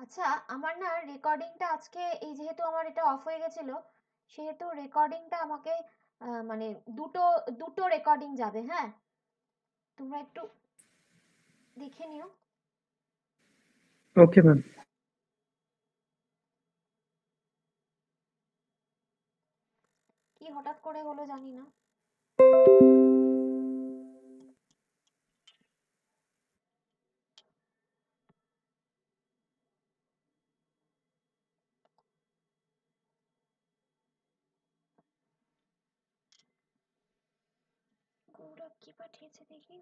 আচ্ছা, আমার না রেকর্ডিংটা আজকে এই যেহেতু আমার এটা অফ হয়ে গেছিল, সেহেতু রেকর্ডিংটা আমাকে মানে দুটো দুটো রেকর্ডিং যাবে, হ্যাঁ? তোমরা একটু দেখে নিও। Okay ma'am. কি হঠাৎ করে হলো জানি না। গৌরব কি পাঠিয়েছে দেখি।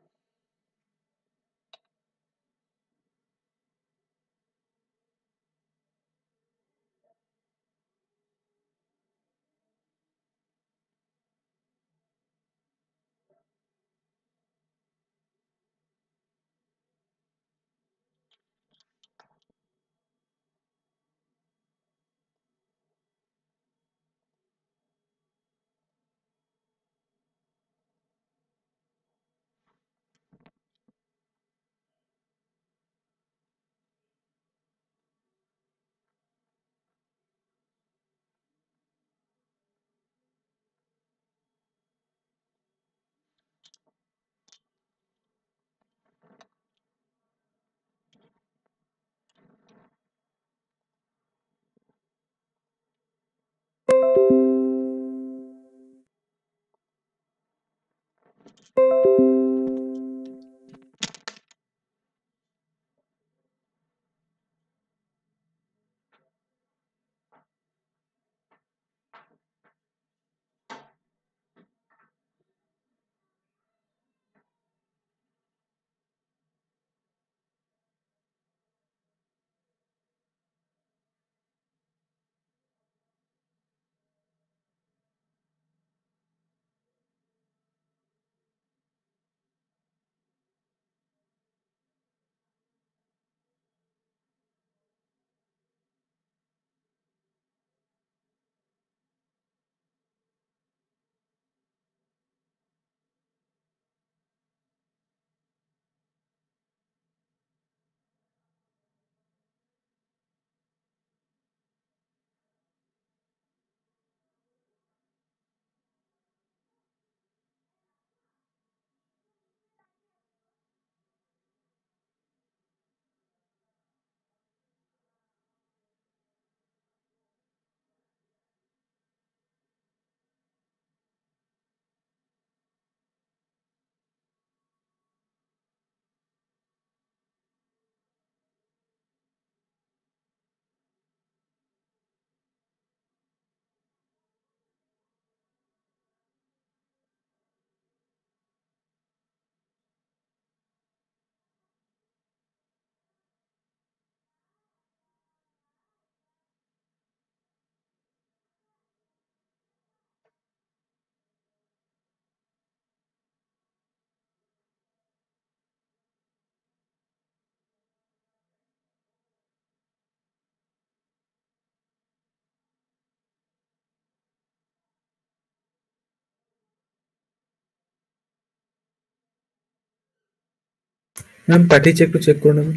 ম্যাম পাঠিয়েছি, একটু চেক করে নেবেন।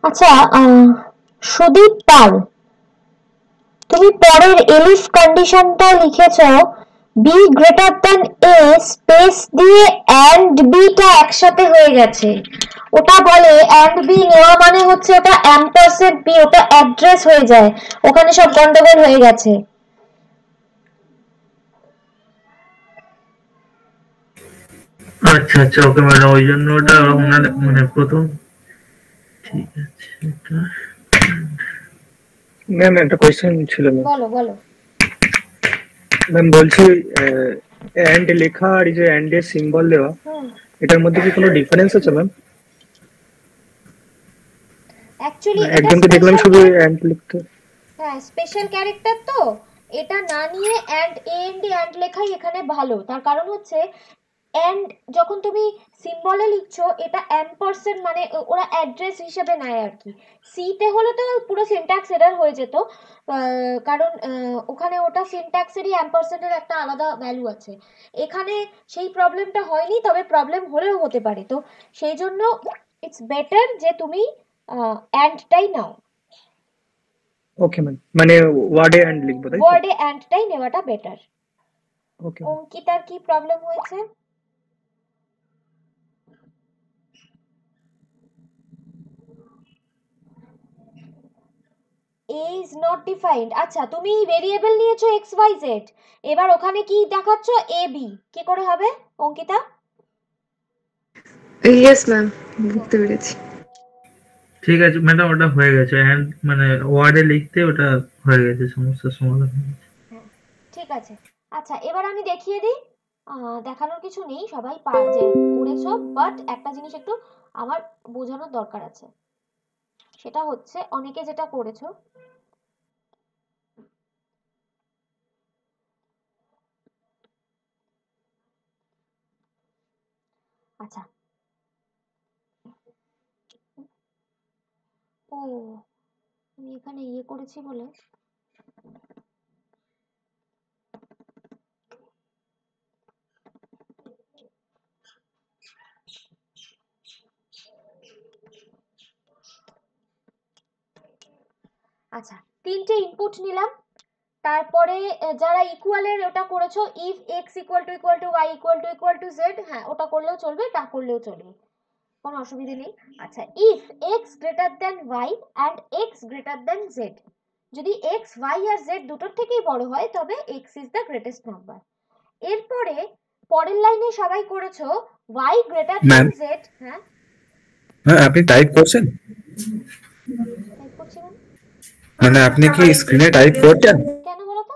আচ্ছা, সুদীপ পাল, তুমি পরের এলিফ কন্ডিশনটা লিখেছো B greater than a space দিয়ে অ্যান্ড বিটা একসাথে হয়ে গেছে। ওটা বলে অ্যান্ড বি নেওয়া মানে হচ্ছে ওটা অ্যাম্পারসেন্ট বি, ওটা অ্যাড্রেস হয়ে যায়, ওখানে সব গন্ডগোল হয়ে গেছে। আচ্ছা আচ্ছা, ওকে ম্যাডাম, ওই জন্য ওটা ওনার মানে প্রথম। ঠিক আছে, এটা ম্যাম একটা কোয়েশ্চেন ছিল ম্যাম। বলো বলো। ম্যাম বলছি, অ্যান্ড লেখা আর এই যে অ্যান্ড এর সিম্বল দেওয়া, এটার মধ্যে কি কোনো ডিফারেন্স আছে ম্যাম? অ্যাকচুয়ালি এটা একজনকে দেখলাম স্পেশাল শুধু অ্যান্ড লিখতে। হ্যাঁ, স্পেশাল ক্যারেক্টার তো, এটা না নিয়ে and A N D and লেখাই এখানে ভালো। তার কারণ হচ্ছে অ্যান্ড যখন তুমি সিম্বলে লিখছো এটা অ্যাম্পারসেন্ট মানে ওরা অ্যাড্রেস হিসেবে নেয় আর কি। সিতে হলে তো পুরো সিনট্যাক্স এরর হয়ে যেত, কারণ ওখানে ওটা সিনট্যাক্সেরই অ্যাম্পারসেন্টের একটা আলাদা ভ্যালু আছে। এখানে সেই প্রবলেমটা হয়নি, তবে প্রবলেম হলেও হতে পারে। তো সেই জন্য ইটস বেটার যে তুমি অ্যান্ডটাই নাও। ওকে ম্যাম, মানে ওয়ার্ডে অ্যান্ড লিখবো তাই তো? ওয়ার্ডে অ্যান্ডটাই নেওয়াটা বেটার। ওকে। অঙ্কিতার কি প্রবলেম হয়েছে? a is not defined। আচ্ছা, তুমি ভেরিয়েবল নিয়েছো xyz, এবার ওখানে কি দেখাচ্ছ ab, কি করে হবে অঙ্কিতা? ইয়েস ম্যাম, বুঝতে পেরেছি। ঠিক আছে ম্যাডাম, ওটা হয়ে গেছে, অ্যান্ড মানে ওয়ার্ডে লিখতে ওটা হয়ে গেছে, সমস্যার সমাধান হয়ে গেছে। হ্যাঁ, ঠিক আছে। আচ্ছা, এবার আমি দেখিয়ে দিই। দেখানোর কিছু নেই, সবাই যে করেছো, বাট একটা জিনিস একটু আমার বোঝানোর দরকার আছে। সেটা হচ্ছে অনেকে যেটা করেছো, আচ্ছা, ও আমি এখানে ইয়ে করেছি বলে, আচ্ছা, তিনটে ইনপুট নিলাম, তারপরে যারা ইকুয়ালের ওটা করেছো, if X equal to Y equal to Z, হ্যাঁ ওটা করলেও চলবে, তা করলেও চলবে, কোনো অসুবিধা নেই। আচ্ছা, if X greater than Y and X greater than Z, যদি এক্স ওয়াই আর জেড দুটোর থেকেই বড় হয় তবে X is the greatest number. এরপরে পরের লাইনে সবাই করেছো Y greater than ma'am Z. হ্যাঁ হ্যাঁ আপনি টাইপ করছেন? টাইপ করছি মানে? মানে আপনি কি স্ক্রিনে টাইপ করছেন? কেন বলো তো?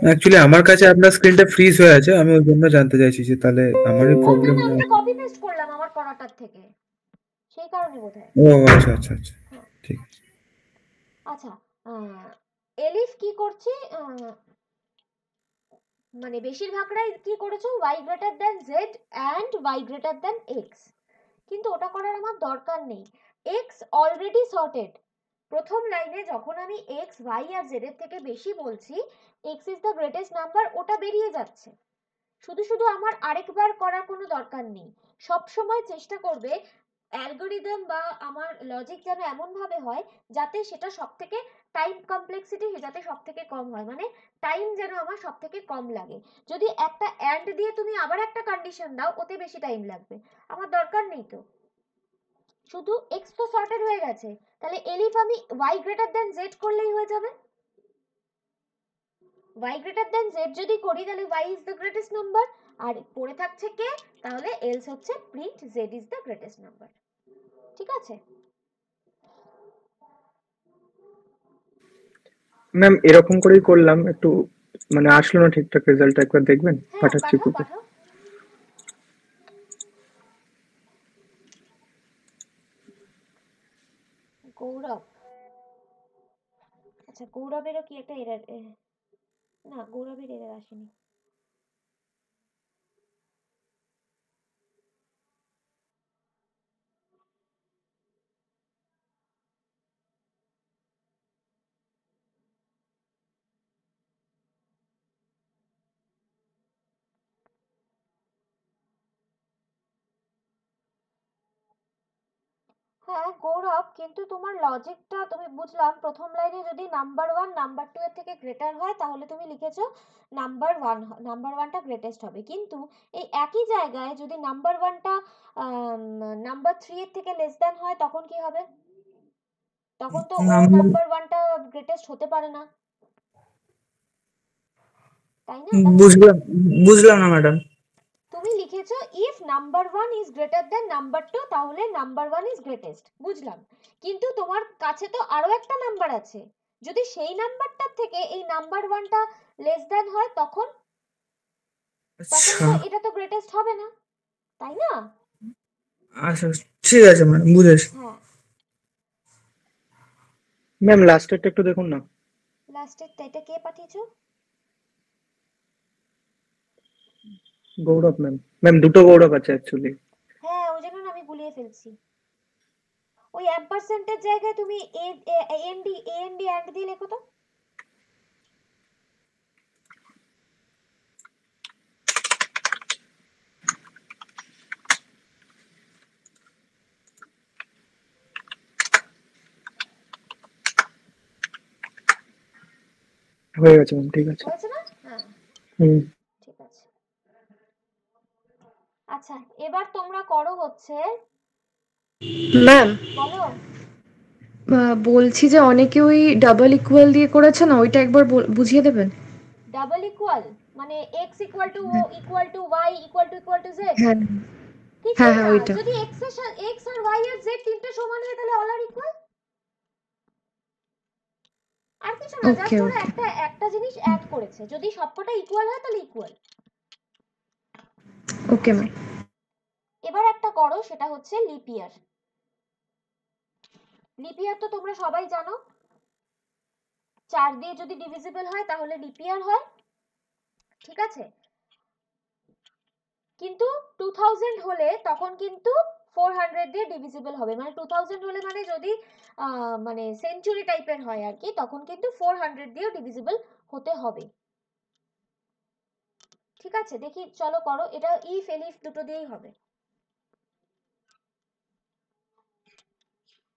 অ্যাকচুয়ালি আমার কাছে আপনার স্ক্রিনটা ফ্রিজ হয়ে আছে, আমি ওই জন্য জানতে চাইছি যে তাহলে আমারই ও না প্রবলেম। না, আমি তো কপি পেস্ট করলাম আমার করাটার থেকে, সেই কারণে বোধহয়। ও আচ্ছা আচ্ছা আচ্ছা, হ্যাঁ ঠিক আছে। আচ্ছা, এলিফ কি করছি, মানে বেশিরভাগরাই কি করেছো y greater than z and y greater than x, কিন্তু ওটা করার আমার দরকার নেই, x অলরেডি সর্টেড। প্রথম লাইনে যখন আমি x y আর z এর থেকে বেশি বলছি, x is the greatest number, ওটা বেরিয়ে যাচ্ছে। শুধু শুধু আমার আরেকবার করার কোনো দরকার নেই। সব সময় চেষ্টা করবে অ্যালগরিদম বা আমার লজিক যেন এমন ভাবে হয় যাতে সেটা সবথেকে টাইম কমপ্লেক্সিটি যাতে সবথেকে কম হয়, মানে টাইম যেন আমার সবথেকে কম লাগে। যদি একটা অ্যান্ড দিয়ে তুমি আবার একটা কন্ডিশন দাও, ওতে বেশি টাইম লাগবে, আমার দরকার নেই তো। শুধু এক্স তো সর্টেড হয়ে গেছে, তাহলে এলিফ আমি ওয়াই গ্রেটার দেন জেড করলেই হয়ে যাবে। y গ্রেটার দেন z যদি করি তাহলে y is the greatest number, আর পড়ে থাকছে কে, তাহলে এলস হচ্ছে print z is the greatest number. ঠিক আছে ম্যাম এরকম করেই করলাম, একটু মানে আসলো না ঠিকঠাক রেজাল্ট, একবার দেখবেন, হ্যাঁ পাঠাচ্ছি পাঠাও গ্রুপে। পাঠাও। গৌরব, আচ্ছা গৌরবেরও কি একটা এরর, না গৌরবের এরর আসেনি। হ্যাঁ গৌরব, কিন্তু তোমার লজিকটা তুমি বুঝলাম, প্রথম লাইনে যদি নাম্বার ওয়ান নাম্বার টু এর থেকে গ্রেটার হয় তাহলে তুমি লিখেছো নাম্বার ওয়ানটা গ্রেটেস্ট হবে, কিন্তু এই একই জায়গায় যদি নাম্বার ওয়ানটা নাম্বার থ্রি এর থেকে লেস দেন হয় তখন কি হবে? তখন তো ও নাম্বার ওয়ানটা গ্রেটেস্ট হতে পারে না, তাই না? দেখো বুঝলাম বুঝলাম না ম্যাডাম। তুমি লিখেছো if number one is greater than number two তাহলে নাম্বার ওয়ান ইজ গ্রেটেস্ট, বুঝলাম, কিন্তু তোমার কাছে তো আরো একটা নাম্বার আছে, যদি সেই নাম্বারটার থেকে এই নাম্বার ওয়ানটা লেস দেন হয় তখন, তখন আচ্ছা তো এটা তো গ্রেটেস্ট হবে না, তাই না? আচ্ছা, ঠিক আছে ম্যাডাম, বুঝেছি। হ্যাঁ ম্যাম লাস্টেরটা একটু দেখুন না। লাস্টের এটা কে পাঠিয়েছো? গৌরব ম্যাম, ম্যাম দুটো গৌরব আছে অ্যাকচুয়ালি। হ্যাঁ ওই জন্য না আমি গুলিয়ে ফেলছি, ওই অ্যাম্পারসেন্টের জায়গায় তুমি এএনডি এএনডি অ্যান্ড দিয়ে লেখো তো। হয়ে গেছে ম্যাম, ঠিক আছে। হয়েছে না? হ্যাঁ হুম। ঠিক আছে। আচ্ছা এবার তোমরা করো হচ্ছে, ম্যাম বলো। বলছি যে অনেকে ওই ডাবল ইকুয়াল দিয়ে করেছে না, ওইটা একবার বুঝিয়ে দেবেন? ডাবল ইকুয়াল মানে x y z? হ্যাঁ হ্যাঁ কিছুই হ্যাঁ না, ওইটা। যদি x আর y আর z তিনটে সমান হয় তাহলে অল আর ইকুয়াল, আর কিছু না, ওকে জাস্ট ওরা ওকে একটা একটা জিনিস অ্যাড করেছে, যদি সবকটা ইকুয়াল হয় তাহলে ইকুয়াল। Okay ma'am. এবার একটা করো, সেটা হচ্ছে লিপ ইয়ার। লিপ ইয়ার তো তোমরা সবাই জানো, 4 দিয়ে যদি ডিভিজিবল হয় তাহলে লিপ ইয়ার হয়, ঠিক আছে? কিন্তু 2000 হলে তখন কিন্তু 400 দিয়ে ডিভিজিবল হবে, মানে 2000 হলে মানে যদি মানে সেঞ্চুরি টাইপের হয় আর কি, তখন কিন্তু 400 দিয়েও ডিভিজিবল হতে হবে। ঠিক আছে, দেখি চলো করো, এটা ইফ এলিফ দুটো দিয়েই হবে,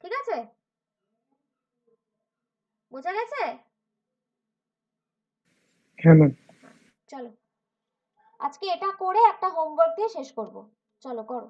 ঠিক আছে? বোঝা গেছে? হ্যাঁ ম্যাম। চলো আজকে এটা করে একটা হোমওয়ার্ক দিয়ে শেষ করব। চলো করো।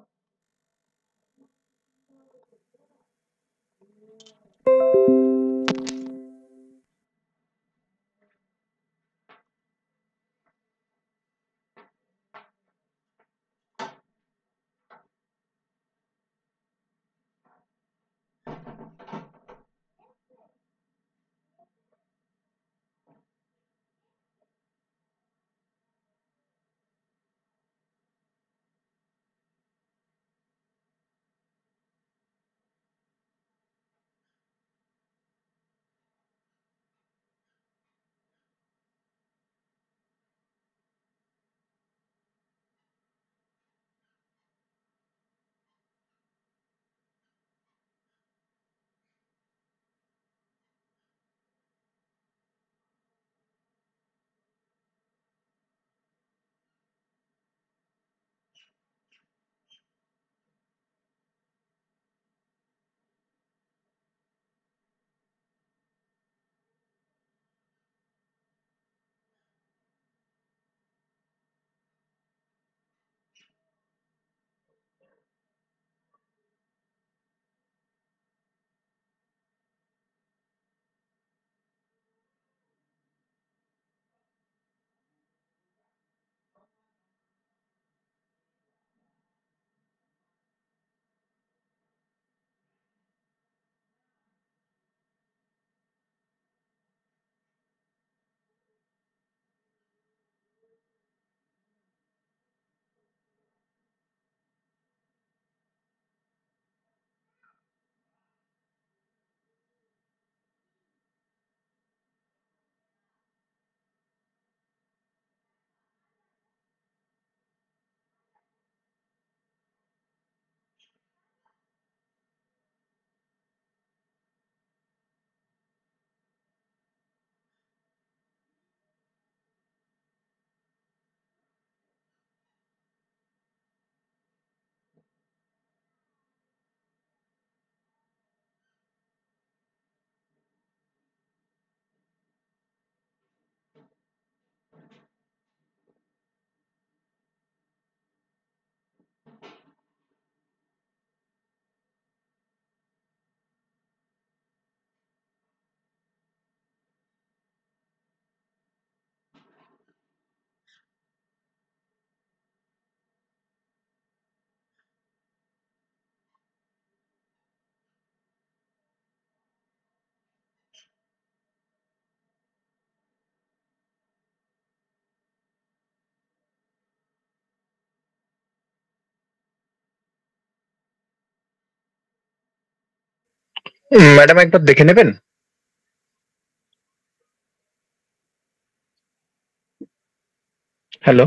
ম্যাডাম একবার দেখে নেবেন। হ্যালো।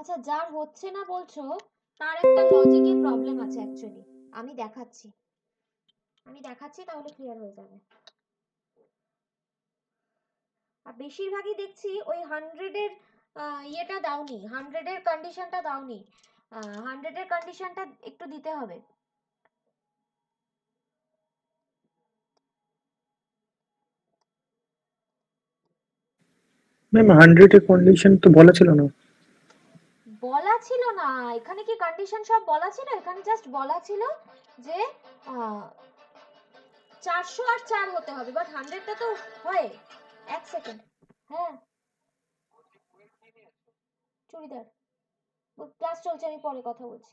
আচ্ছা, যার হচ্ছে না বলছো তার একটা লজিকে প্রবলেম আছে অ্যাকচুয়ালি। আমি দেখাচ্ছি তাহলে ক্লিয়ার হয়ে যাবে। আর বেশিরভাগই দেখছি ওই 100 এর ইয়েটা দাওনি, 100 এর কন্ডিশনটা দাওনি। 100 এর কন্ডিশনটা একটু দিতে হবে। ম্যাম 100 এর কন্ডিশন তো বলা ছিল না। বলা ছিল না, এখানে কি কন্ডিশন সব বলা ছিল? এখানে জাস্ট বলা ছিল যে 400 আর 4 হতে হবে, বাট 100টা তো হয়। এক সেকেন্ড, হ্যাঁ চুড়িদার ক্লাস চলছে, আমি পরে কথা বলছি।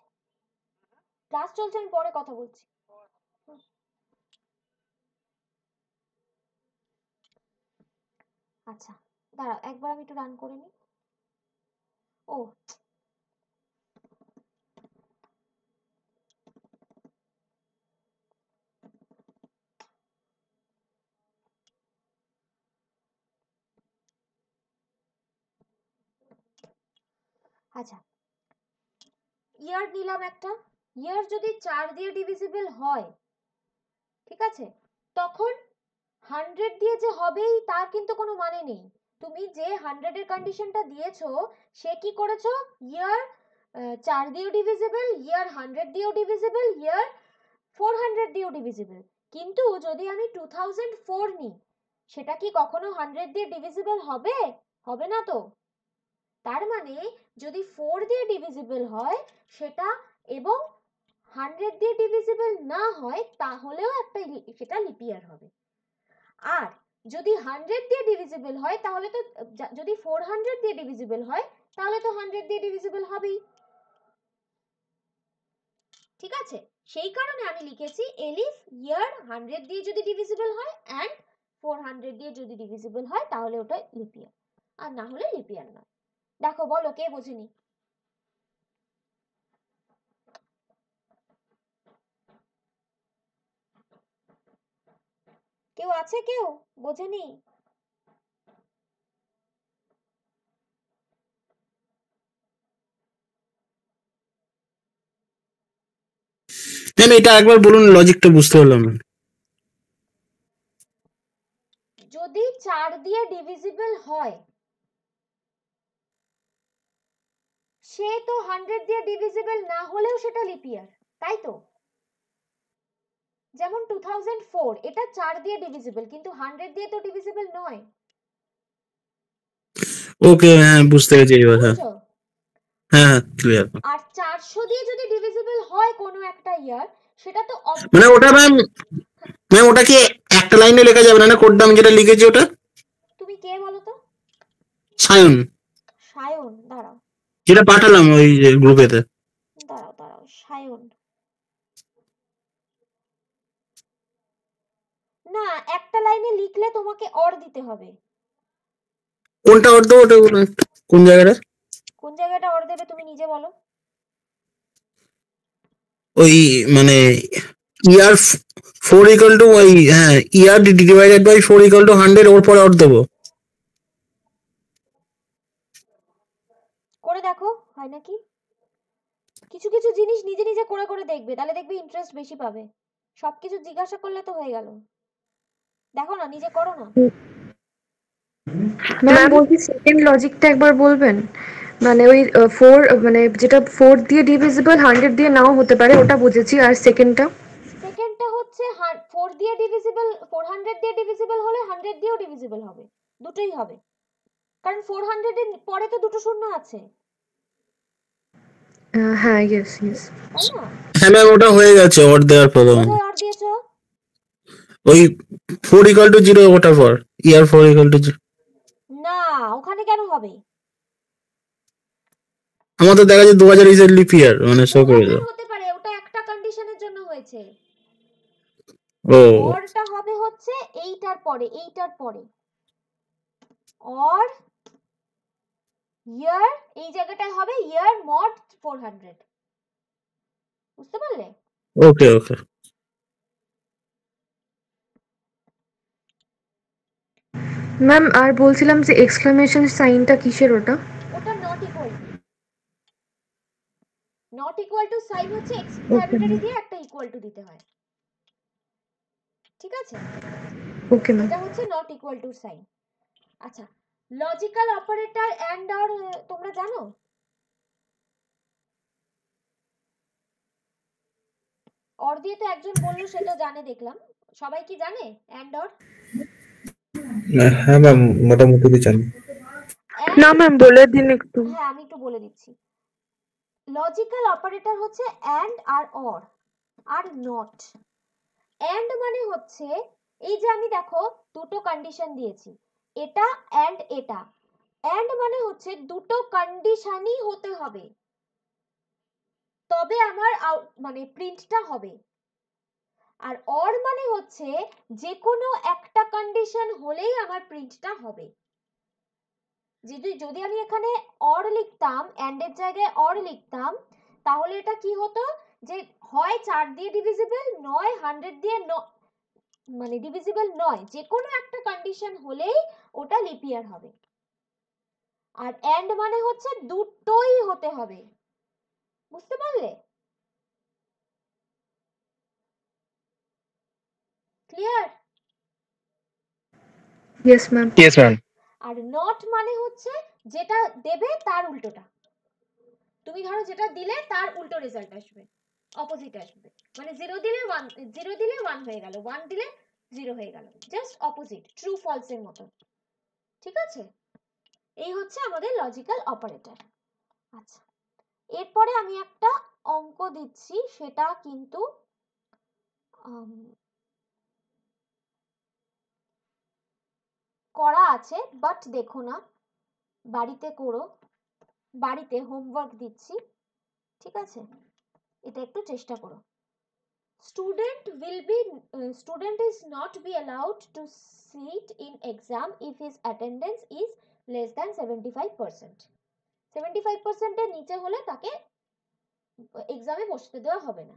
আচ্ছা দাঁড়াও, একবার আমি একটু রান করে নিই। ও আচ্ছা, ইয়ার নিলাম একটা। ইয়ার যদি 4 দিয়ে ডিভিজিবল হয়, ঠিক আছে, তখন 100 দিয়ে যে হবেই তার কিন্তু কোনো মানে নেই। তুমি যে 100 এর কন্ডিশনটা দিয়েছো, সে কি করেছো, ইয়ার 4 দিয়েও ডিভিজিবল, ইয়ার 100 দিয়েও ডিভিজিবল, ইয়ার 400 দিয়েও ডিভিজিবল। কিন্তু যদি আমি 2004 নিই, সেটা কি কখনো 100 দিয়ে ডিভিজিবল হবে? হবে না তো। তার মানে যদি 4 দিয়ে ডিভিজিবল হয় সেটা, এবং 100 দিয়ে ডিভিজিবল না হয়, তাহলেও সেটা লিপ ইয়ার হবে। আর যদি 100 দিয়ে ডিভিজিবল হয় তাহলে তো, যদি 400 দিয়ে ডিভিজিবল হয় তাহলে তো 100 দিয়ে ডিভিজিবল হবেই, ঠিক আছে। সেই কারণে আমি লিখেছি এলিফ ইয়ার 100 দিয়ে যদি ডিভিজিবল হয় এন্ড 400 দিয়ে যদি ডিভিজিবল হয় তাহলে ওটা লিপ ইয়ার, আর না হলে লিপ ইয়ার নয়। দেখো বলো কে বোঝেনি? কেউ আছে, কেউ বোঝেনি? ম্যাম এটা একবার বলুন, লজিকটা বুঝতে পারলাম না। যদি 4 দিয়ে ডিভিজিবল হয়, সে তো 100 দিয়ে ডিভিজিবল না হলেও সেটা লিপ ইয়ার, তাই তো? যেমন 2004, এটা 4 দিয়ে ডিভিজিবল, কিন্তু 100 দিয়ে তো ডিভিজিবল নয়। ওকে, হ্যাঁ বুঝতে পেরেছি এবার। হ্যাঁ বুঝছো? হ্যাঁ ক্লিয়ার। আর 400 দিয়ে যদি ডিভিজিবল হয় কোনো একটা ইয়ার, সেটা তো মানে ওটা ম্যাম ওটা কি একটা লাইনে লেখা যাবে না? কোডটা আমি যেটা লিখেছি ওটা। তুমি কে বলো তো? সায়ন, সায়ন, দাঁড়াও যেটা পাঠালাম ওই যে গ্রুপেতে। দাঁড়াও সায়ন, না একটা লাইনে লিখলে তোমাকে অর দিতে হবে। কোনটা অর্ধ, ওটা বলুন একটু। কোন জায়গাটা? কোন জায়গাটা অর দেবে তুমি নিজে বলো। ওই মানে ইয়ার 4 ইকুয়াল টু ওই, হ্যাঁ year divided by 4 equal to 100, ওর পরে অর্ধ দেবো। করে দেখো হয় নাকি। কিছু কিছু জিনিস নিজে নিজে করে করে দেখবে, তাহলে দেখবে ইন্টারেস্ট বেশি পাবে। সবকিছু জিজ্ঞাসা করলে তো হয়ে গেল, দেখো না, নিজে করো না। ম্যাম বলছি সেকেন্ড লজিকটা একবার বলবেন? মানে ওই 4, মানে যেটা 4 দিয়ে ডিভিজিবল 100 দিয়ে নাও হতে পারে, ওটা বুঝেছি। আর সেকেন্ডটা হচ্ছে 4 দিয়ে ডিভিজিবল, 400 দিয়ে ডিভিজিবল হলে 100 দিয়েও ডিভিজিবল হবে, দুটোই হবে, কারণ 400 এর পরে তো দুটো শূন্য আছে, হ্যাঁ ইয়েস ইয়েস। তাই না? হ্যাঁ ম্যাম ওটা হয়ে গেছে, অর দেওয়ার পর কোথায় অর দিয়েছো? ওই 4 ইকুয়াল টু 0, ওটা পর ইয়ার 4 ইকুয়াল টু 0। না, ওখানে কেন হবে? আমাদের দেখা যায় 2000 ইজ এ লিপ ইয়ার, মানে শো করে দাও। হতে পারে, ওটা একটা কন্ডিশনের জন্য হয়েছে। ও অরটা হবে হচ্ছে এইটার পরে অর ইয়ার, এই জায়গাটায় হবে ইয়ার মড 400, বুঝতে পারলে? ওকে ওকে। ম্যাম আর বলছিলাম যে এক্সক্লামেশন সাইনটা কিসের ওটা? ওটা নট ইকুয়াল টু। 5 হচ্ছে এক্সক্লামেটরি দিয়ে একটা ইকুয়াল টু দিতে হয়, ঠিক আছে? Okay ma'am. এটা হচ্ছে নট ইকুয়াল টু সাইন। আচ্ছা, লজিক্যাল অপারেটর এন্ড অর তোমরা জানো? অর দিয়ে তো একজন বললো সে তো জানে দেখলাম, সবাই কি জানে এন্ড অর? হ্যাঁ ম্যাম, মোটামুটি জানি। না ম্যাম, বলে দিন একটু। হ্যাঁ, আমি একটু বলে দিচ্ছি। লজিক্যাল অপারেটর হচ্ছে এন্ড আর অর আর নট। এন্ড মানে হচ্ছে এই যে আমি দেখো দুটো কন্ডিশন দিয়েছি, এটা এন্ড এটা। এন্ড মানে হচ্ছে দুটো কন্ডিশনই হতে হবে, তবে আমার মানে প্রিন্টটা হবে। আর অর মানে হচ্ছে যে কোনো একটা কন্ডিশন হলেই আমার প্রিন্টটা হবে। যদি আমি এখানে অর লিখতাম, এন্ড এর জায়গায় অর লিখতাম, তাহলে এটা কি হতো যে হয় 4 দিয়ে ডিভিজিবল, নয় 100 দিয়ে মানে ডিভিজিবল নয়, যে কোনো একটা কন্ডিশন হলেই ওটা লিপ ইয়ার হবে। আর এন্ড মানে হচ্ছে দুটোই হতে হবে, বুঝতে পারলে? Clear? Yes ma'am. Yes ma'am. Are not মানে হচ্ছে যেটা দেবে তার উল্টোটা। তুমি ধরো যেটা দিলে তার উল্টো রেজাল্ট আসবে, অপোজিট আসবে। মানে 0 দিলে 1, 0 দিলে 1 হয়ে গেল, 1 দিলে 0 হয়ে গেল, জাস্ট অপোজিট, ট্রু ফলস এর মতো, ঠিক আছে? এই হচ্ছে আমাদের লজিক্যাল অপারেটর। আচ্ছা, এরপরে আমি একটা অঙ্ক দিচ্ছি, সেটা কিন্তু করা আছে, বাট দেখো না, বাড়িতে করো, বাড়িতে হোমওয়ার্ক দিচ্ছি, ঠিক আছে? এটা একটু চেষ্টা করো। Student is not be allowed to sit in exam if his attendance is less than 75%. 75% এর নিচে হলে তাকে এক্সামে বসতে দেওয়া হবে না।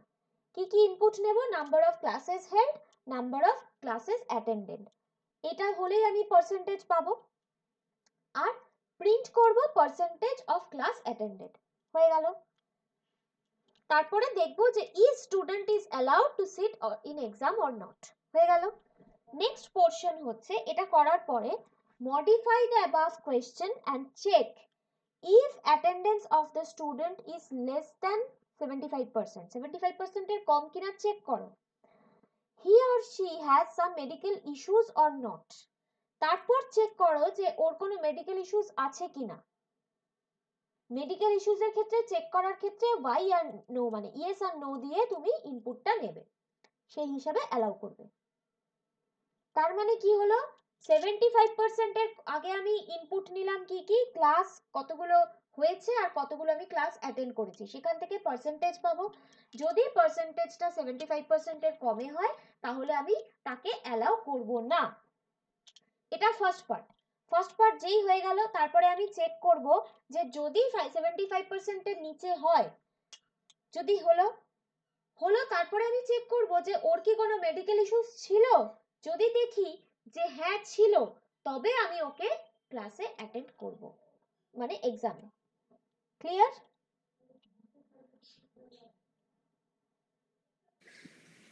কি কি ইনপুট নেব? Number of classes held, number of classes attended, এটা হলেই আমি পার্সেন্টেজ পাবো। আর প্রিন্ট করব পার্সেন্টেজ অফ ক্লাস অ্যাটেন্ডেড, হয়ে গেল। তারপরে দেখব যে is student is allowed to sit in exam or not, হয়ে গেল। নেক্সট পোর্শন হচ্ছে, এটা করার পরে modify the above question and check if attendance of the student is less than 75%, 75% এর কম কিনা চেক করো। He or she has some medical issues or not, তারপর চেক করো যে ওর কোনো মেডিকেল ইস্যুস আছে কিনা। মেডিকেল ইস্যুস এর ক্ষেত্রে চেক করার ক্ষেত্রে ওয়াই আর নো মানে ইয়েস আর নো দিয়ে তুমি ইনপুটটা নেবে, সেই হিসাবে অ্যালাউ করবে। তার মানে কি হলো, 75% এর আগে আমি ইনপুট নিলাম কি কি, ক্লাস কতগুলো হয়েছে আর কতগুলো আমি ক্লাস অ্যাটেন্ড করেছি, সেখান থেকে পার্সেন্টেজ পাবো। যদি পার্সেন্টেজটা 75% এর কমে হয় তাহলে আমি তাকে অ্যালাউ করব না। এটা ফার্স্ট পার্ট যেই হয়ে গেল, তারপরে আমি চেক করব যে যদি 75% এর নিচে হয়, যদি হলো, তারপরে আমি চেক করব যে ওর কি কোনো মেডিকেল ইস্যুস ছিল। যদি দেখি যে হ্যাঁ ছিল, তবে আমি ওকে ক্লাসে অ্যাটেন্ড করব, মানে এক্সামে। ক্লিয়ার?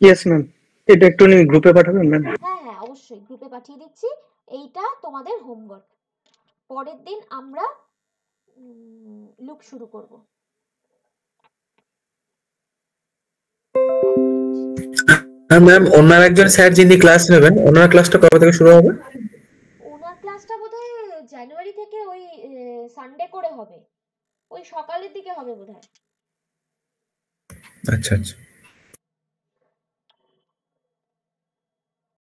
Yes ma'am. এটা একটু গ্রুপে পাঠাবেন ম্যাম? হ্যাঁ হ্যাঁ, অবশ্যই গ্রুপে পাঠিয়ে দিচ্ছি। এইটা তোমাদের হোমওয়ার্ক। পরের দিন আমরা লুক শুরু করব। ম্যাম, ওনার একজন স্যার যিনি ক্লাস নেবেন, ওনার ক্লাসটা কবে থেকে শুরু হবে? ওনার ক্লাসটা বোধহয় জানুয়ারি থেকে ওই সানডে করে হবে, ওই সকালের দিকে হবে বোধহয়। আচ্ছা আচ্ছা।